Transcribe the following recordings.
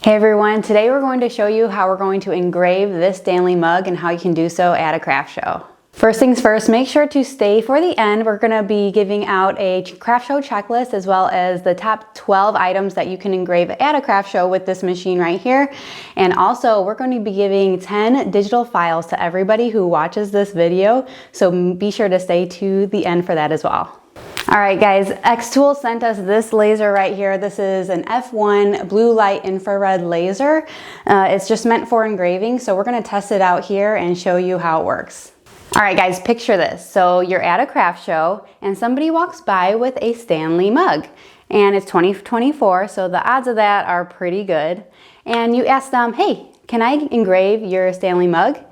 Hey everyone, today we're going to show you how we're going to engrave this Stanley mug and how you can do so at a craft show. First things first, make sure to stay for the end. We're going to be giving out a craft show checklist as well as the top 12 items that you can engrave at a craft show with this machine right here. And also we're going to be giving 10 digital files to everybody who watches this video, so be sure to stay to the end for that as well. All right guys, xTool sent us this laser right here. This is an F1 blue light infrared laser. It's just meant for engraving, so we're gonna test it out here and show you how it works. All right guys, picture this. So you're at a craft show and somebody walks by with a Stanley mug and it's 2024, so the odds of that are pretty good. And you ask them, hey, can I engrave your Stanley mug?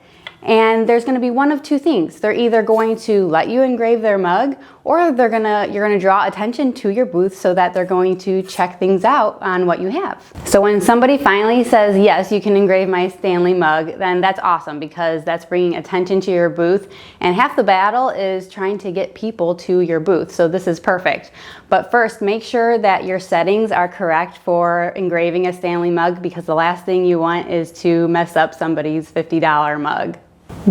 And there's going to be one of two things. They're either going to let you engrave their mug, or you're going to draw attention to your booth so that they're going to check things out on what you have. So when somebody finally says, yes, you can engrave my Stanley mug, then that's awesome because that's bringing attention to your booth. And half the battle is trying to get people to your booth. So this is perfect. But first, make sure that your settings are correct for engraving a Stanley mug, because the last thing you want is to mess up somebody's $50 mug.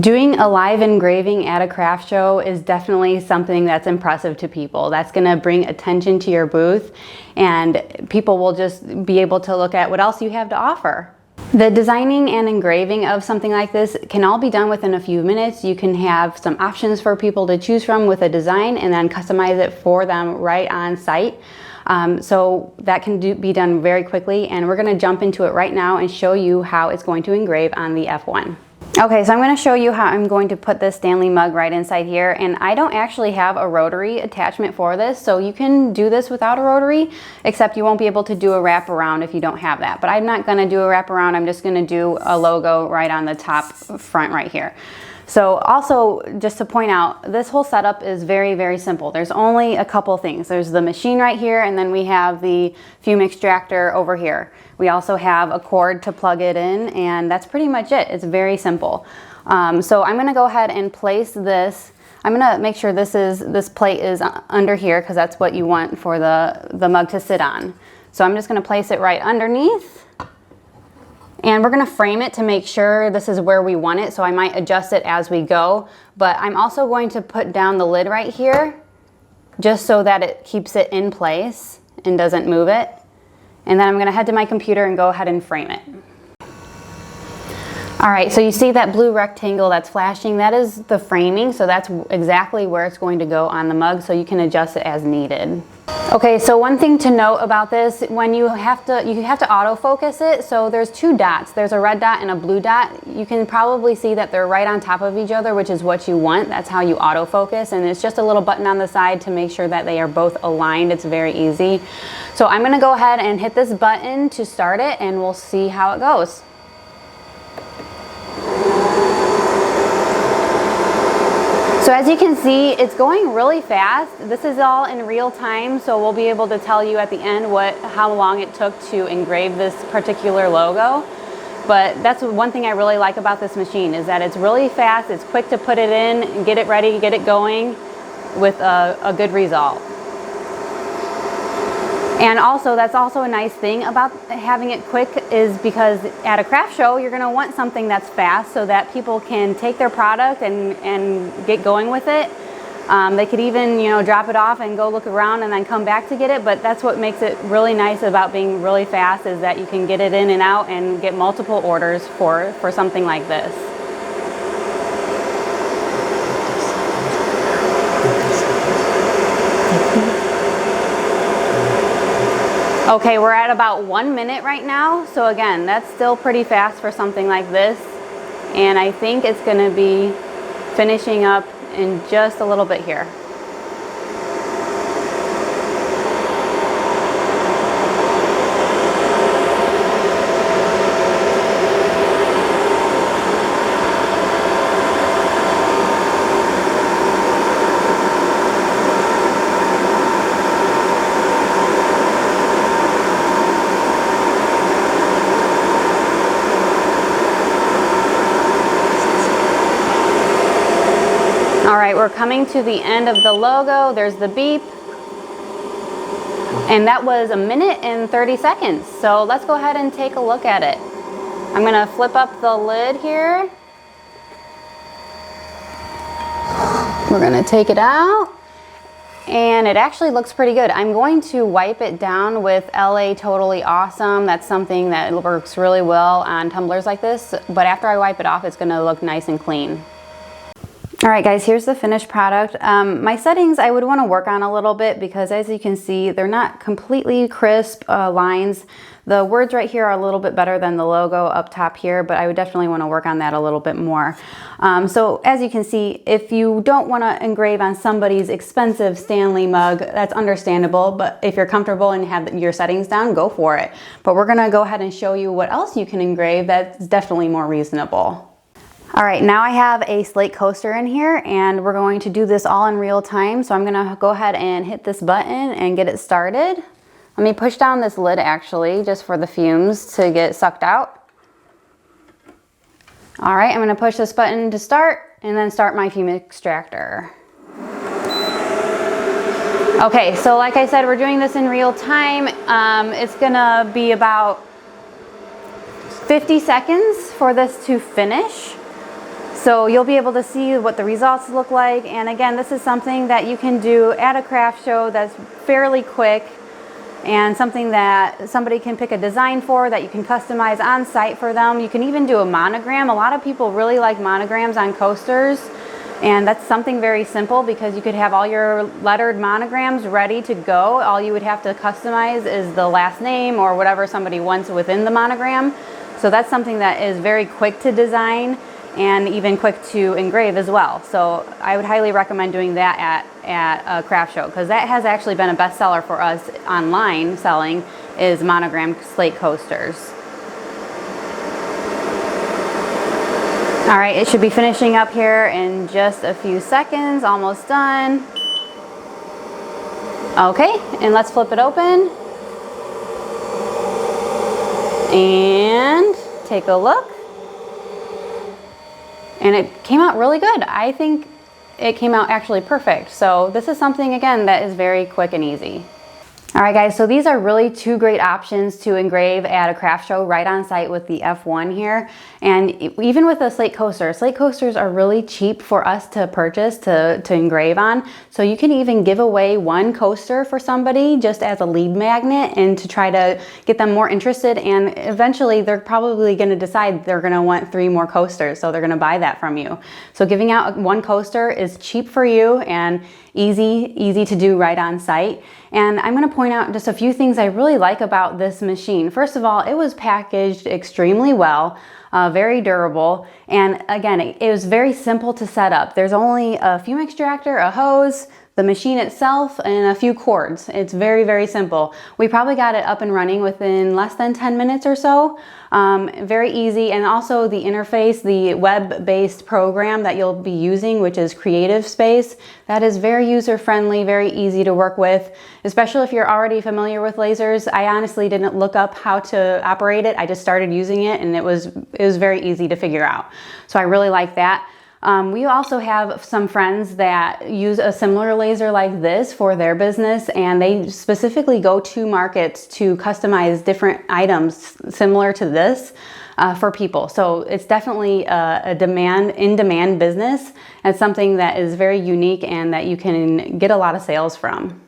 Doing a live engraving at a craft show is definitely something that's impressive to people. That's going to bring attention to your booth and people will just be able to look at what else you have to offer. The designing and engraving of something like this can all be done within a few minutes. You can have some options for people to choose from with a design and then customize it for them right on site. So that can be done very quickly, and we're going to jump into it right now and show you how it's going to engrave on the F1. Okay, so I'm going to show you how I'm going to put this Stanley mug right inside here, and I don't actually have a rotary attachment for this, so you can do this without a rotary, except you won't be able to do a wraparound if you don't have that. But I'm not going to do a wraparound, I'm just going to do a logo right on the top front right here. So also, just to point out, this whole setup is very, very simple. There's only a couple things. There's the machine right here, and then we have the fume extractor over here. We also have a cord to plug it in, and that's pretty much it. It's very simple. So I'm gonna go ahead and place this. I'm gonna make sure this plate is under here, because that's what you want for the mug to sit on. So I'm just gonna place it right underneath. And we're gonna frame it to make sure this is where we want it, so I might adjust it as we go. But I'm also going to put down the lid right here, just so that it keeps it in place and doesn't move it. And then I'm gonna head to my computer and go ahead and frame it. All right, so you see that blue rectangle that's flashing? That is the framing, so that's exactly where it's going to go on the mug, so you can adjust it as needed. Okay, so one thing to note about this, when you have to autofocus it, so there's two dots. There's a red dot and a blue dot. You can probably see that they're right on top of each other, which is what you want. That's how you autofocus, and it's just a little button on the side to make sure that they are both aligned. It's very easy. So I'm gonna go ahead and hit this button to start it, and we'll see how it goes. So as you can see, it's going really fast. This is all in real time, so we'll be able to tell you at the end how long it took to engrave this particular logo. But that's one thing I really like about this machine, is that it's really fast, it's quick to put it in, get it ready, get it going with a good result. And also, that's also a nice thing about having it quick, is because at a craft show, you're gonna want something that's fast so that people can take their product and get going with it. They could even, drop it off and go look around and then come back to get it, but that's what makes it really nice about being really fast, is that you can get it in and out and get multiple orders for something like this. Okay, we're at about 1 minute right now. So again, that's still pretty fast for something like this. And I think it's gonna be finishing up in just a little bit here. All right, we're coming to the end of the logo. There's the beep. And that was 1 minute and 30 seconds. So let's go ahead and take a look at it. I'm gonna flip up the lid here. We're gonna take it out. And it actually looks pretty good. I'm going to wipe it down with LA Totally Awesome. That's something that works really well on tumblers like this. But after I wipe it off, it's gonna look nice and clean. All right guys, here's the finished product. My settings I would want to work on a little bit because as you can see, they're not completely crisp lines. The words right here are a little bit better than the logo up top here, but I would definitely want to work on that a little bit more. So as you can see, if you don't want to engrave on somebody's expensive Stanley mug, that's understandable, but if you're comfortable and have your settings down, go for it. But we're going to go ahead and show you what else you can engrave that's definitely more reasonable. All right, now I have a Slate Coaster in here and we're going to do this all in real time. So I'm gonna go ahead and hit this button and get it started. Let me push down this lid actually, just for the fumes to get sucked out. All right, I'm gonna push this button to start and then start my fume extractor. Okay, so like I said, we're doing this in real time. It's gonna be about 50 seconds for this to finish. So you'll be able to see what the results look like. And again, this is something that you can do at a craft show that's fairly quick and something that somebody can pick a design for that you can customize on site for them. You can even do a monogram. A lot of people really like monograms on coasters. And that's something very simple because you could have all your lettered monograms ready to go. All you would have to customize is the last name or whatever somebody wants within the monogram. So that's something that is very quick to design and even quick to engrave as well. So I would highly recommend doing that at a craft show because that has actually been a bestseller for us online selling is monogrammed slate coasters. All right, it should be finishing up here in just a few seconds, almost done. Okay, and let's flip it open and take a look. And it came out really good. I think it came out actually perfect. So this is something, again, that is very quick and easy. All right, guys, so these are really two great options to engrave at a craft show right on site with the F1 here. And even with a slate coaster, slate coasters are really cheap for us to purchase to engrave on. So you can even give away one coaster for somebody just as a lead magnet and to try to get them more interested. And eventually they're probably gonna decide they're gonna want 3 more coasters. So they're gonna buy that from you. So giving out one coaster is cheap for you and easy to do right on site. And I'm gonna point out just a few things I really like about this machine. First of all, it was packaged extremely well, very durable. And again, it was very simple to set up. There's only a fume extractor, a hose, the machine itself, and a few cords. It's very simple. We probably got it up and running within less than 10 minutes or so. Very easy. And also the interface, the web-based program that you'll be using, which is Creative Space, that is very user-friendly, very easy to work with, especially if you're already familiar with lasers. I honestly didn't look up how to operate it. I just started using it and it was very easy to figure out. So I really like that. We also have some friends that use a similar laser like this for their business, and they specifically go to markets to customize different items similar to this for people. So it's definitely a in-demand business. It's something that is very unique and that you can get a lot of sales from.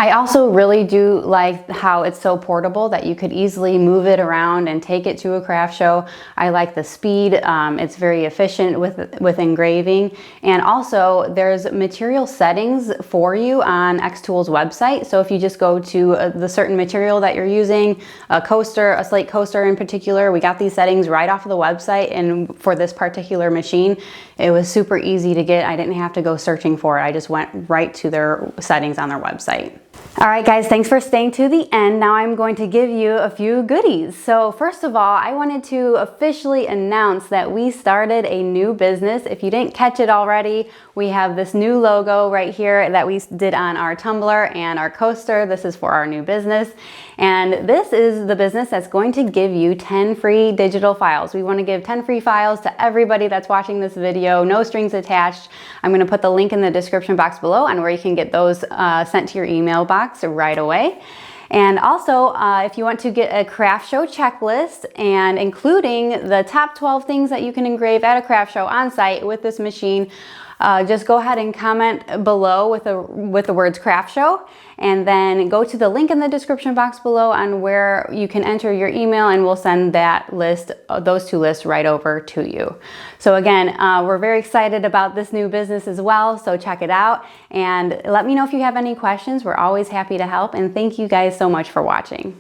I also really do like how it's so portable that you could easily move it around and take it to a craft show. I like the speed. It's very efficient with engraving. And also there's material settings for you on xTool's website. So if you just go to the certain material that you're using, a coaster, a slate coaster in particular, we got these settings right off of the website. And for this particular machine, it was super easy to get. I didn't have to go searching for it. I just went right to their settings on their website. All right, guys, thanks for staying to the end. Now I'm going to give you a few goodies. So first of all, I wanted to officially announce that we started a new business. If you didn't catch it already, we have this new logo right here that we did on our tumbler and our coaster. This is for our new business. And this is the business that's going to give you 10 free digital files. We want to give 10 free files to everybody that's watching this video, no strings attached. I'm going to put the link in the description box below on where you can get those sent to your email box right away. And also, if you want to get a craft show checklist and including the top 12 things that you can engrave at a craft show on site with this machine, just go ahead and comment below with the words craft show, and then go to the link in the description box below on where you can enter your email, and we'll send that list, those two lists right over to you. So again, we're very excited about this new business as well, so check it out and let me know if you have any questions. We're always happy to help, and thank you guys so much for watching.